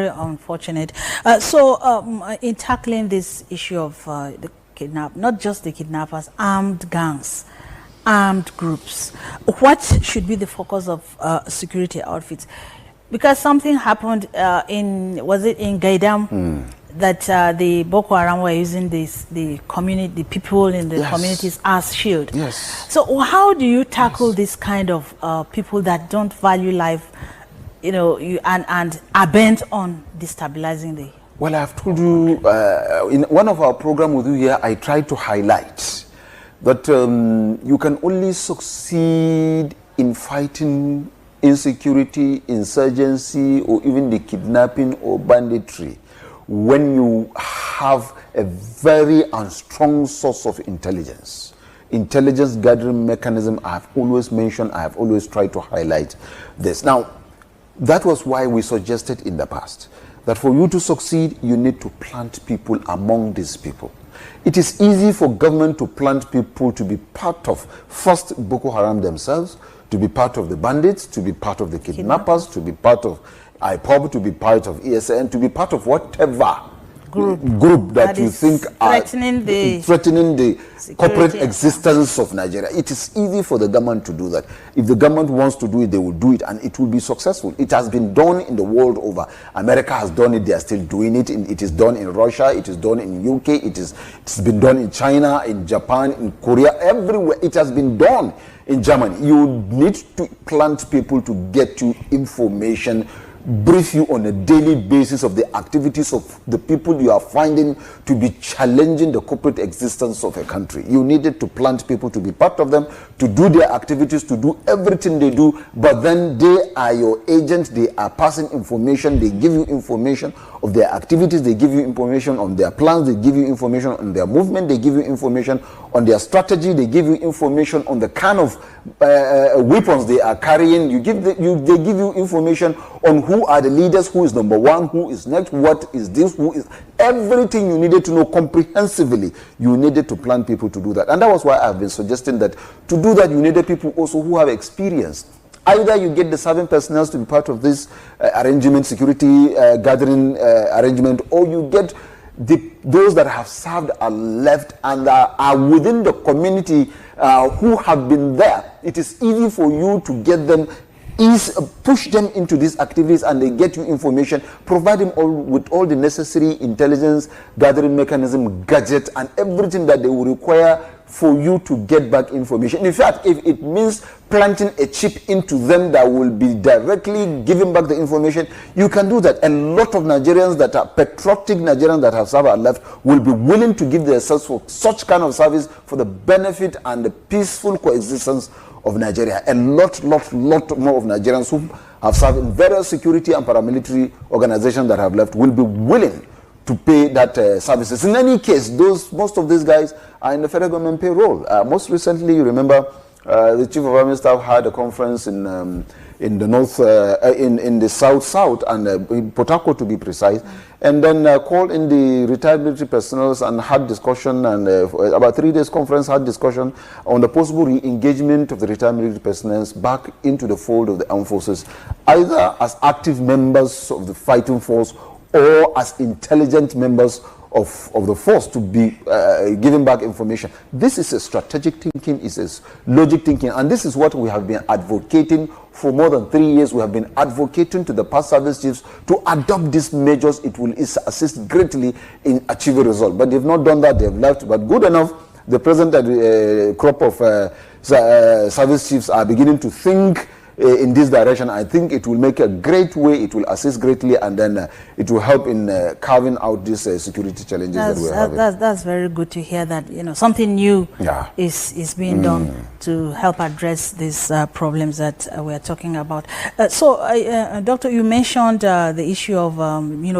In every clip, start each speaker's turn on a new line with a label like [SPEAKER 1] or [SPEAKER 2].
[SPEAKER 1] very unfortunate. In tackling this issue of the not just the kidnappers, armed gangs, armed groups, what should be the focus of security outfits? Because something happened was it in Gaidam that the Boko Haram were using the people in the communities as shield.
[SPEAKER 2] Yes.
[SPEAKER 1] So how do you tackle this kind of people that don't value life, and are bent on destabilizing the?
[SPEAKER 2] Well, I've told you in one of our programs with you here, I tried to highlight that you can only succeed in fighting insecurity, insurgency, or even the kidnapping or banditry when you have a very strong source of intelligence. Intelligence gathering mechanism, I have always mentioned, I have always tried to highlight this. Now, that was why we suggested in the past that for you to succeed, you need to plant people among these people. It is easy for government to plant people to be part of, first, Boko Haram themselves, to be part of the bandits, to be part of the kidnappers, to be part of IPOB, to be part of ESN, to be part of whatever group that you think are threatening the corporate existence of Nigeria. It is easy for the government to do that. If the government wants to do it, they will do it, and it will be successful. It has been done in the world over. America has done it. They are still doing it. It is done in Russia. It is done in UK. It's been done in China, in Japan, in Korea, everywhere. It has been done in Germany. You need to plant people to get you information, brief you on a daily basis of the activities of the people you are finding to be challenging the corporate existence of a country. You needed to plant people to be part of them, to do their activities, to do everything they do, but then they are your agents. They are passing information. They give you information of their activities. They give you information on their plans. They give you information on their movement. They give you information on their strategy. They give you information on the kind of weapons they are carrying. They give you information on who are the leaders, who is number one, who is next, what is this, who is everything you needed to know comprehensively. You needed to plan people to do that, and that was why I've been suggesting that to do that you needed people also who have experience. Either you get the serving personnel to be part of this arrangement, security gathering arrangement, or you get those that have served, are left, and are within the community who have been there. It is easy for you to get them, push them into these activities, and they get you information, provide them with all the necessary intelligence gathering mechanism, gadget, and everything that they will require for you to get back information. In fact, if it means planting a chip into them that will be directly giving back the information, you can do that. A lot of Nigerians that are patriotic Nigerians that have served and left will be willing to give themselves for such kind of service for the benefit and the peaceful coexistence of Nigeria. A lot more of Nigerians who have served in various security and paramilitary organizations that have left will be willing to pay that services. In any case, most of these guys are in the federal government payroll. Most recently, you remember, the Chief of Army Staff had a conference in the north, in the south, and in Port Harcourt to be precise, and then called in the retired military personnel and had discussion, and about 3 days conference had discussion on the possible re-engagement of the retired military personnel back into the fold of the armed forces, either as active members of the fighting force or as intelligent members of the force, to be giving back information. This is a strategic thinking, it's a logic thinking, and this is what we have been advocating for more than 3 years. We have been advocating to the past service chiefs to adopt these measures. It will assist greatly in achieving results, but they've not done that. They've left. But good enough, the present crop of service chiefs are beginning to think in this direction. I think it will make a great way, it will assist greatly, and then it will help in carving out these security challenges that we're having.
[SPEAKER 1] That's very good to hear that, something new is being done to help address these problems that we're talking about. Doctor, you mentioned the issue of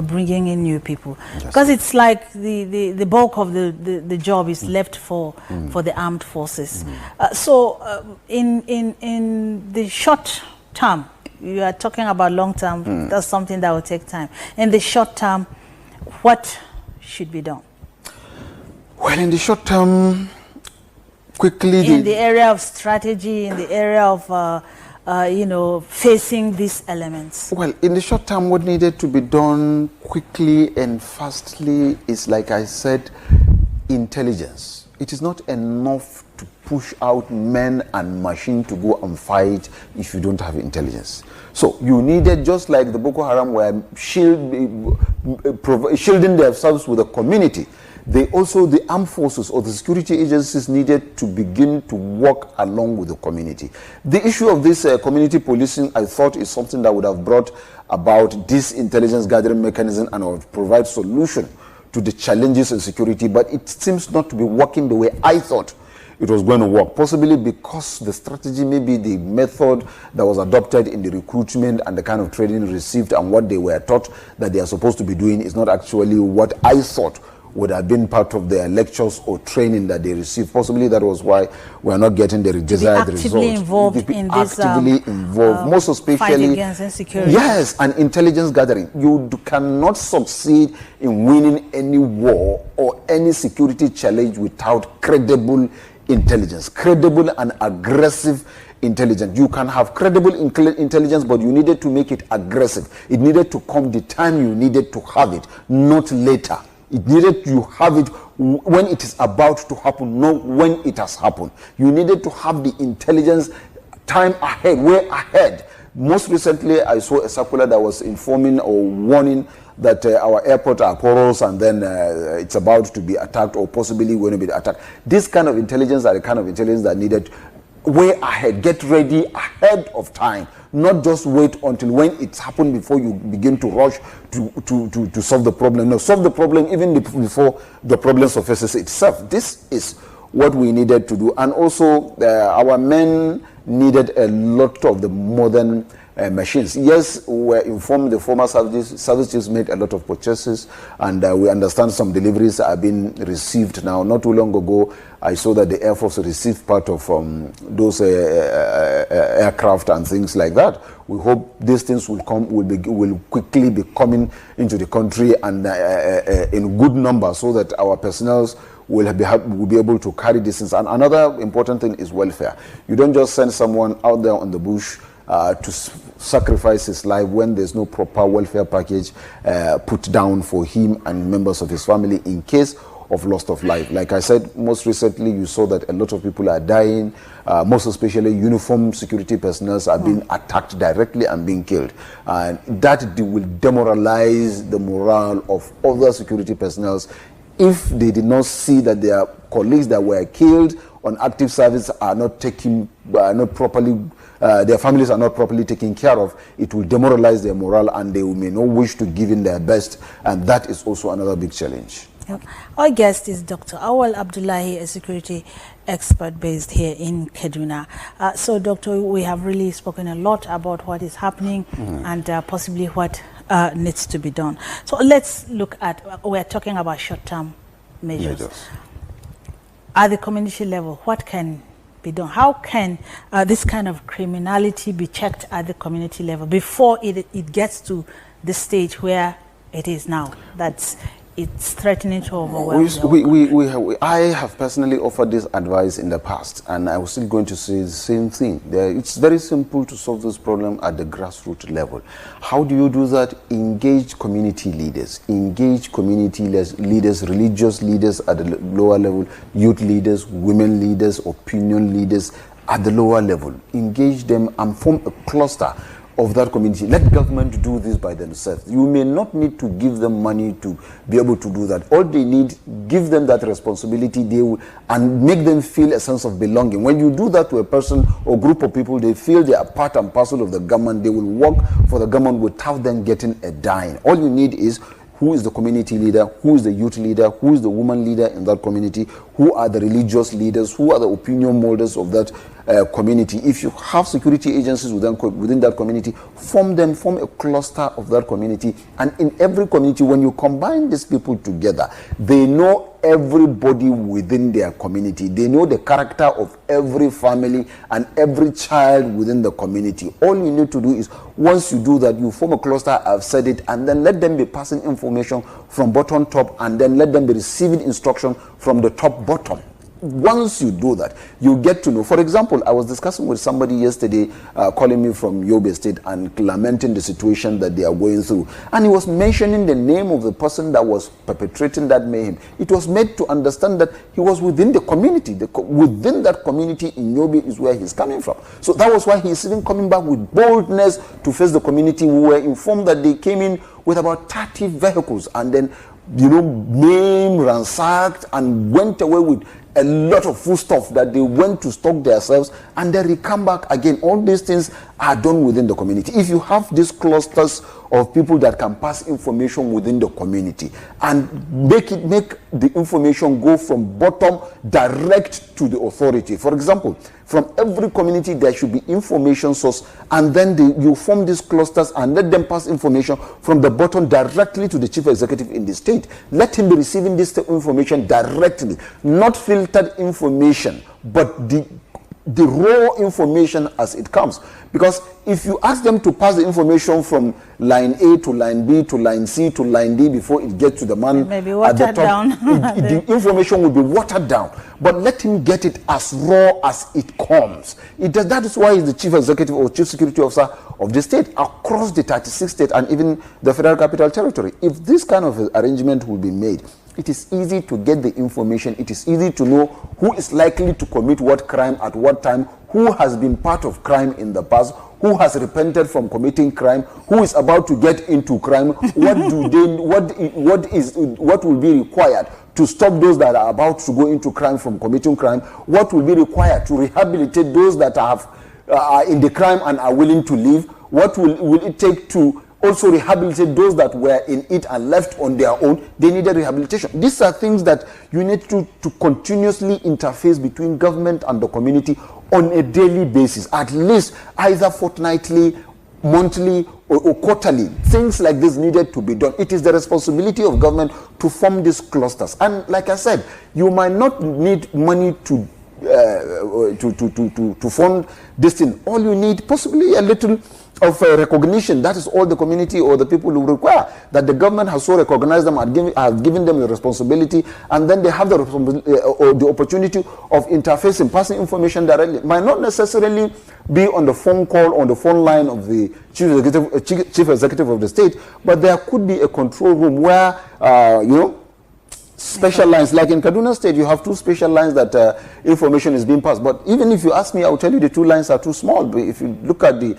[SPEAKER 1] bringing in new people, because it's like the bulk of the job is left for the armed forces. In the short term, you are talking about long term, that's something that will take time. In the short term, what should be done?
[SPEAKER 2] Well, in the short term, quickly,
[SPEAKER 1] in the area of strategy, in the area of facing these elements?
[SPEAKER 2] Well, in the short term, what needed to be done quickly and fastly is, like I said, intelligence. It is not enough to push out men and machine to go and fight if you don't have intelligence. So you needed, just like the Boko Haram were shielding themselves with the community, the armed forces or the security agencies needed to begin to work along with the community. The issue of this community policing, I thought, is something that would have brought about this intelligence gathering mechanism and would provide solution to the challenges in security, but it seems not to be working the way I thought it was going to work, possibly because the strategy, maybe the method that was adopted in the recruitment and the kind of training received and what they were taught that they are supposed to be doing is not actually what I thought would have been part of their lectures or training that they received. Possibly that was why we are not getting the desired result.
[SPEAKER 1] Actively involved in this
[SPEAKER 2] most especially
[SPEAKER 1] fight against insecurity.
[SPEAKER 2] Yes, and intelligence gathering. You cannot succeed in winning any war or any security challenge without credible intelligence, credible and aggressive intelligence. You can have credible intelligence, but you needed to make it aggressive. It needed to come the time you needed to have it, not later. It needed you have it when it is about to happen, not when it has happened. You needed to have the intelligence time ahead, way ahead. Most recently, I saw a circular that was informing or warning that our airport are porous and then it's about to be attacked or possibly going to be attacked. This kind of intelligence are the kind of intelligence that needed way ahead. Get ready ahead of time, not just wait until when it's happened before you begin to rush to solve the problem. No, solve the problem even before the problem surfaces itself. This is what we needed to do. And also our men needed a lot of the modern machines. Yes, we're informed the former service chiefs made a lot of purchases, and we understand some deliveries are being received now. Not too long ago, I saw that the Air Force received part of those aircraft and things like that. We hope these things will quickly be coming into the country and in good numbers, so that our personnel will be able to carry this. And another important thing is welfare. You don't just send someone out there on the bush to sacrifice his life when there's no proper welfare package put down for him and members of his family in case of loss of life. Like I said, most recently you saw that a lot of people are dying, most especially uniformed security personnel are being attacked directly and being killed. And that will demoralize the morale of other security personnel if they did not see that their colleagues that were killed on active service are not properly, their families are not properly taken care of. It will demoralize their morale and they may not wish to give in their best, and that is also another big challenge.
[SPEAKER 1] Yep. Our guest is Dr. Awwal Abdullahi, a security expert based here in Kaduna. So, Doctor, we have really spoken a lot about what is happening and possibly what needs to be done. So let's look at, we're talking about short-term measures. At the community level, what can be done? How can this kind of criminality be checked at the community level before it gets to the stage where it is now? It's threatening to overwhelm.
[SPEAKER 2] I have personally offered this advice in the past, and I was still going to say the same thing. It's very simple to solve this problem at the grassroots level. How do you do that? Engage community leaders. Engage community leaders, religious leaders at the lower level, youth leaders, women leaders, opinion leaders at the lower level. Engage them and form a cluster of that community. Let government do this by themselves. You may not need to give them money to be able to do that. All they need, give them that responsibility, and make them feel a sense of belonging. When you do that to a person or group of people, they feel they are part and parcel of the government. They will work for the government without them getting a dime. All you need is who is the community leader, who is the youth leader, who is the woman leader in that community, who are the religious leaders, who are the opinion molders of that community. If you have security agencies within that community, form a cluster of that community. And in every community, when you combine these people together, they know everybody within their community. They know the character of every family and every child within the community. All you need to do is, once you do that, you form a cluster, I've said it, and then let them be passing information from bottom top, and then let them be receiving instruction from the top bottom. once you do that, you get to know. For example, I was discussing with somebody yesterday, calling me from Yobe State and lamenting the situation that they are going through. And he was mentioning the name of the person that was perpetrating that mayhem. It was made to understand that he was within the community. Within that community in Yobe is where he's coming from. So that was why he's even coming back with boldness to face the community. We were informed that they came in with about 30 vehicles and then, maimed, ransacked, and went away with a lot of foodstuff that they went to stock themselves, and then they come back again. All these things are done within the community. If you have these clusters of people that can pass information within the community and make the information go from bottom direct to the authority. For example, from every community there should be information source, and then you form these clusters and let them pass information from the bottom directly to the chief executive in the state. Let him be receiving this information directly, not filtered information, but the raw information as it comes. Because if you ask them to pass the information from line A to line B to line C to line D before it gets to the man at the top,
[SPEAKER 1] down.
[SPEAKER 2] The information will be watered down. But let him get it as raw as it comes. That is why he's the chief executive or chief security officer of the state across the 36 states and even the Federal Capital Territory. If this kind of arrangement will be made, it is easy to get the information. It is easy to know who is likely to commit what crime at what time, who has been part of crime in the past, who has repented from committing crime, who is about to get into crime, what will be required to stop those that are about to go into crime from committing crime, what will be required to rehabilitate those that are in the crime and are willing to leave, what will it take to also rehabilitate those that were in it and left on their own. They needed rehabilitation. These are things that you need to continuously interface between government and the community on a daily basis, at least either fortnightly, monthly, or quarterly. Things like this needed to be done. It is the responsibility of government to form these clusters. And like I said, you might not need money to fund this thing. All you need, possibly a little of recognition. That is all the community or the people who require, that the government has so recognized them and have given them the responsibility, and then they have the opportunity of interfacing, passing information directly. Might not necessarily be on the phone call, on the phone line of the chief executive of the state, but there could be a control room where special lines, like in Kaduna State, you have 2 special lines that information is being passed. But even if you ask me, I will tell you the 2 lines are too small. But if you look at the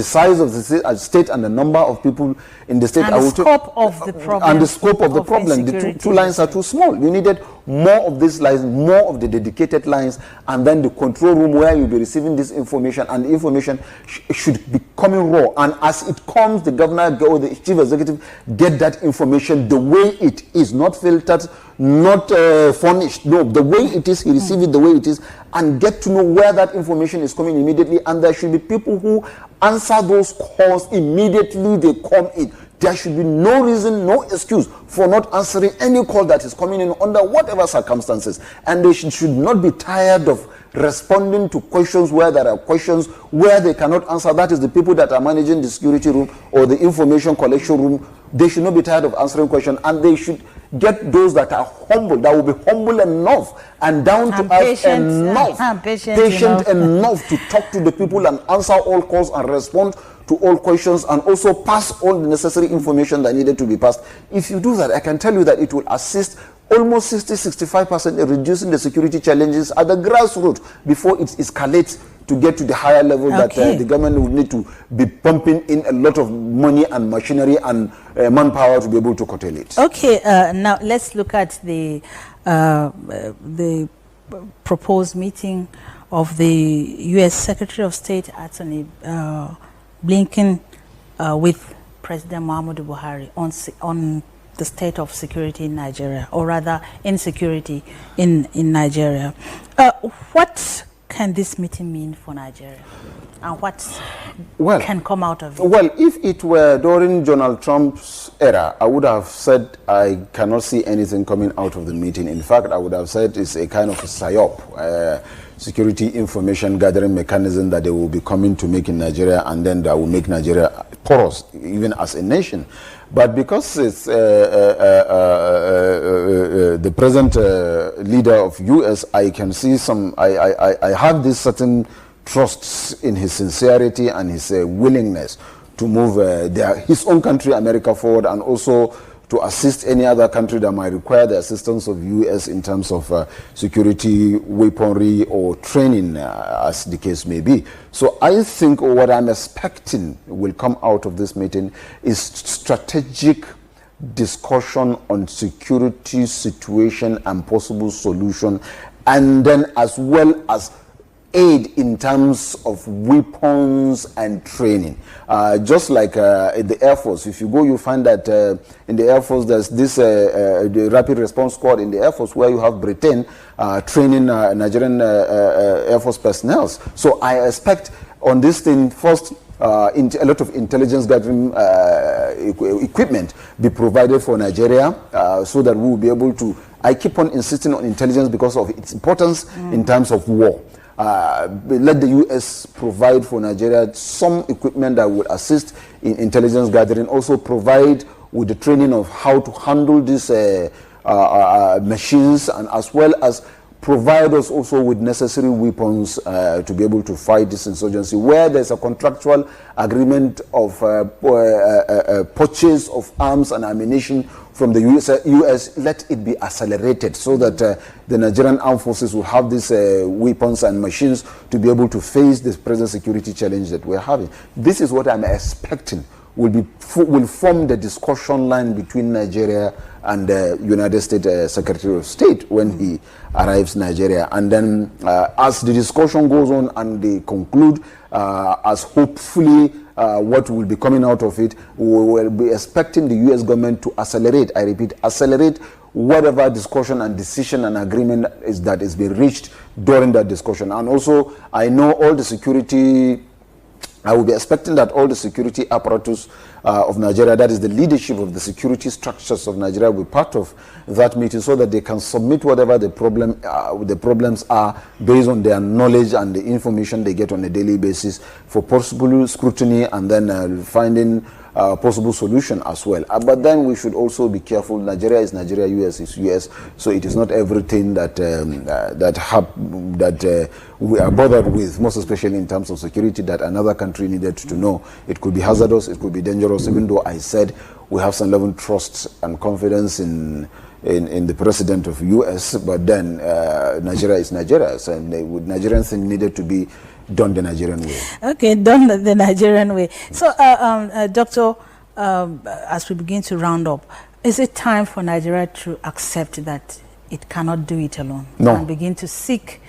[SPEAKER 2] size of the state and the number of people in the state,
[SPEAKER 1] and the scope of the problem,
[SPEAKER 2] and the scope of the problem, the 2 lines are too small. You needed more of these lines, more of the dedicated lines, and then the control room where you'll be receiving this information, and the information should be coming raw. And as it comes, the governor or the chief executive get that information the way it is, not filtered, not furnished. No, the way it is, he receives it the way it is, and get to know where that information is coming immediately. And there should be people who answer those calls immediately they come in. There should be no reason, no excuse for not answering any call that is coming in under whatever circumstances. And they should not be tired of responding to questions where there are questions where they cannot answer. That is the people that are managing the security room or the information collection room. They should not be tired of answering questions, and they should get those that are humble, that will be humble enough and down to earth enough, patient enough to talk to the people and answer all calls and respond to all questions, and also pass all the necessary information that needed to be passed. If you do that, I can tell you that it will assist almost 60-65% in reducing the security challenges at the grassroots before it escalates to get to the higher level that the government would need to be pumping in a lot of money and machinery and manpower to be able to curtail it.
[SPEAKER 1] Okay, now let's look at the proposed meeting of the U.S. Secretary of State, Anthony Blinken, with President Muhammadu Buhari on the state of security in Nigeria, or rather insecurity in Nigeria. What can this meeting mean for Nigeria, and what can come out of it?
[SPEAKER 2] Well, if it were during Donald Trump's era, I would have said I cannot see anything coming out of the meeting. In fact, I would have said it's a kind of a PSYOP, security information gathering mechanism that they will be coming to make in Nigeria, and then that will make Nigeria porous, even as a nation. But because it's the present leader of U.S., I can see I have this certain trust in his sincerity and his willingness to move his own country, America, forward, and also to assist any other country that might require the assistance of U.S. in terms of security, weaponry, or training, as the case may be. So I think what I'm expecting will come out of this meeting is strategic discussion on security situation and possible solution, and then as well as aid in terms of weapons and training. Just like in the Air Force, if you go, you find that in the Air Force there's this the Rapid Response Squad in the Air Force, where you have Britain training Nigerian Air Force personnel. So I expect on this thing, first, a lot of intelligence gathering equipment be provided for Nigeria, so that we will be able to, I keep on insisting on intelligence because of its importance in terms of war. Let the U.S. provide for Nigeria some equipment that will assist in intelligence gathering, also provide with the training of how to handle these machines, and as well as provide us also with necessary weapons to be able to fight this insurgency. Where there's a contractual agreement of purchase of arms and ammunition from the US, let it be accelerated so that the Nigerian armed forces will have these weapons and machines to be able to face this present security challenge that we're having. This is what I'm expecting will form the discussion line between Nigeria and the United States Secretary of State when he arrives in Nigeria. And then as the discussion goes on and they conclude, as hopefully what will be coming out of it, we will be expecting the U.S. government to accelerate, I repeat, accelerate whatever discussion and decision and agreement that is being reached during that discussion. And also, I know all the security, I will be expecting that all the security apparatus of Nigeria, that is the leadership of the security structures of Nigeria, will be part of that meeting so that they can submit whatever the problems are based on their knowledge and the information they get on a daily basis for possible scrutiny, and then finding possible solution as well. But then we should also be careful. Nigeria is Nigeria, US is US, so it is not everything that we are bothered with, most especially in terms of security, that another country needed to know. It could be hazardous, it could be dangerous, even though I said we have some level of trust and confidence in the president of US, but then Nigeria is Nigeria, so the Nigerian thing needed to be done the Nigerian way. Okay,
[SPEAKER 1] done the Nigerian way. So, Doctor, as we begin to round up, is it time for Nigeria to accept that it cannot do it alone?
[SPEAKER 2] No.
[SPEAKER 1] And begin to seek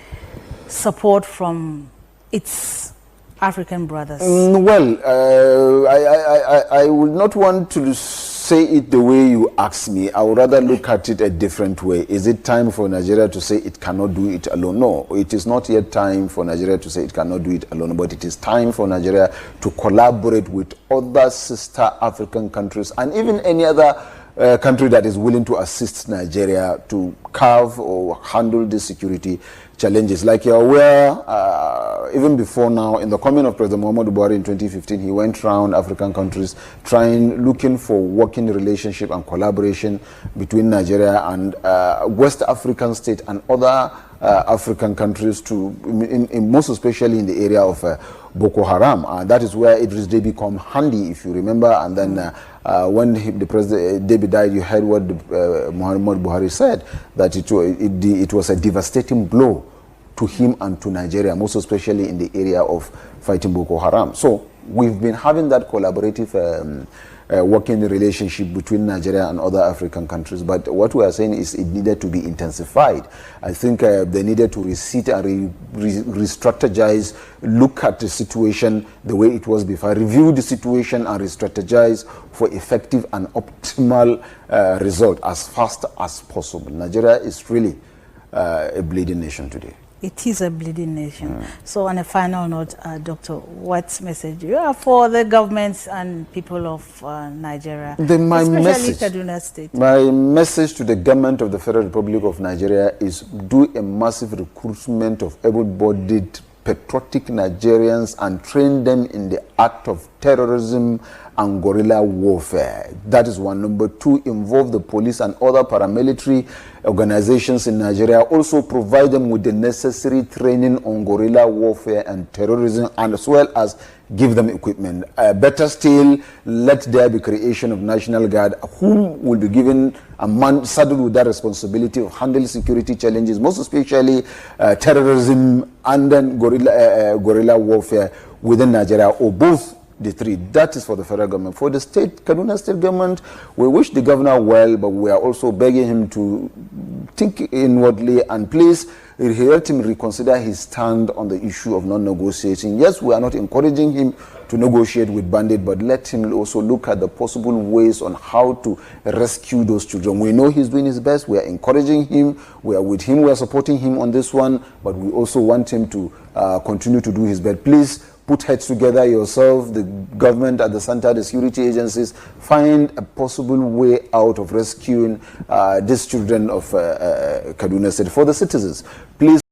[SPEAKER 1] support from its African brothers?
[SPEAKER 2] Well, I would not want to say it the way you asked me. I would rather look at it a different way. Is it time for Nigeria to say it cannot do it alone? No, it is not yet time for Nigeria to say it cannot do it alone, but it is time for Nigeria to collaborate with other sister African countries and even any other country that is willing to assist Nigeria to carve or handle the security challenges. Like you're aware, even before now, in the coming of President Muhammadu Buhari in 2015, he went around African countries looking for working relationship and collaboration between Nigeria and West African states and other African countries, most especially in the area of Boko Haram. That is where Idris Deby come handy, if you remember. And then when the President Deby died, you heard what Muhammadu Buhari said, that it was a devastating blow to him and to Nigeria, most especially in the area of fighting Boko Haram. So we've been having that collaborative working relationship between Nigeria and other African countries, but what we are saying is it needed to be intensified. I think they needed to resit and re-strategize, look at the situation the way it was before, review the situation and re-strategize for effective and optimal result as fast as possible. Nigeria is really a bleeding nation today.
[SPEAKER 1] It is a bleeding nation. So on a final note, Doctor, what message do you have for the governments and people of Nigeria, especially Kaduna State?
[SPEAKER 2] My message to the government of the Federal Republic of Nigeria is do a massive recruitment of able-bodied patriotic Nigerians and train them in the act of terrorism and guerrilla warfare. That is one. Number two, involve the police and other paramilitary organizations in Nigeria. Also provide them with the necessary training on guerrilla warfare and terrorism, and as well as give them equipment. Better still, let there be creation of National Guard, whom will be given a man saddled with that responsibility of handling security challenges, most especially terrorism and then guerrilla warfare within Nigeria, or both the three. That is for the federal government. For the state, Kaduna state government, we wish the governor well, but we are also begging him to think inwardly and please let him reconsider his stand on the issue of non-negotiating. Yes, we are not encouraging him to negotiate with bandits, but let him also look at the possible ways on how to rescue those children. We know he's doing his best. We are encouraging him. We are with him. We are supporting him on this one, but we also want him to continue to do his best. Please put heads together yourself, the government at the center, the security agencies, find a possible way out of rescuing these children of Kaduna State for the citizens. Please